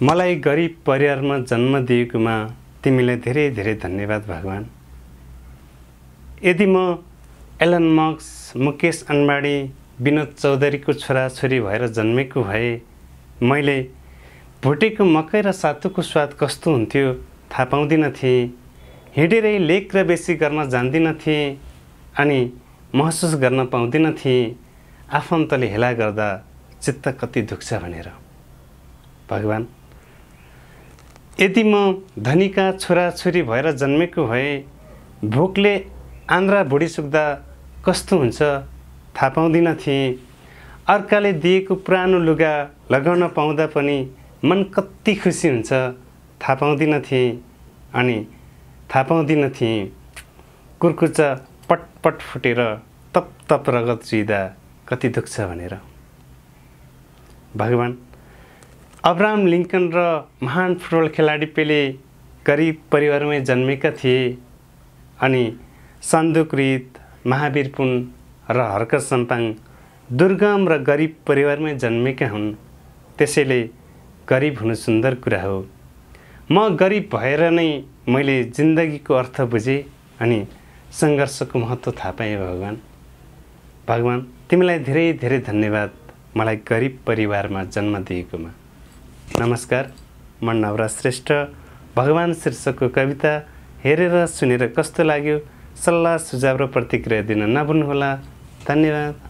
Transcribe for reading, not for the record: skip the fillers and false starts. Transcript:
मलाई गरिब परिवारमा जन्म दिएकोमा तिमीलाई धेरै धेरै धन्यवाद भगवान। यदि म एलन मस्क, मुकेश अम्बानी, विनोद चौधरीको छोराछोरी भएर जन्मेको भए मैले भुटेको मकै र सातुको स्वाद कस्तो हुन्थ्यो थाहा पाउँदिन थिएँ। हिँडेरै लेख र बेसी गर्न जान्दिन थिएँ अनि महसुस गर्न पाउँदिन थिएँ आफन्तले हेला गर्दा चित्त कति दुख्छ भनेर। भगवान, यदि म धनीका छोराछोरी भएर जन्मेको भए भोकले आन्द्रा भुँडी सुक्दा कस्तो हुन्छ थाहा पाउँदिन थिएँ। अर्काले दिएको पुरानो लुगा लगाउन पाउँदा पनि मन कति खुसी हुन्छ थाहा पाउँदिन थिएँ अनि थाहा पाउँदिन थिएँ कुर्कुच्चा पटपट फुटेर तप तप रगत चुइदा कति दुख्छ भनेर। भगवान, अब्राहम लिङ्कन र महान फुटबल खेलाडी पेले गरिब परिवारमै जन्मेका थिए अनि सन्दुक रित, महावीर पुन र हर्क सम्पाङ दुर्गम र गरिब परिवारमै जन्मेका हुन्। त्यसैले गरिब हुनु सुन्दर कुरा हो। म गरिब भएर नै मैले जिन्दगीको अर्थ बुझेँ अनि सङ्घर्षको महत्त्व थाहा पाएँ। भगवान, तिमीलाई धेरै धेरै धन्यवाद मलाई गरिब परिवारमा जन्म दिएकोमा। नमस्कार, म नवराज श्रेष्ठ। भगवान शीर्षकको कविता हेरेर सुनेर कस्तो लाग्यो सल्लाह सुझाव र प्रतिक्रिया दिन नभुल्नुहोला। धन्यवाद।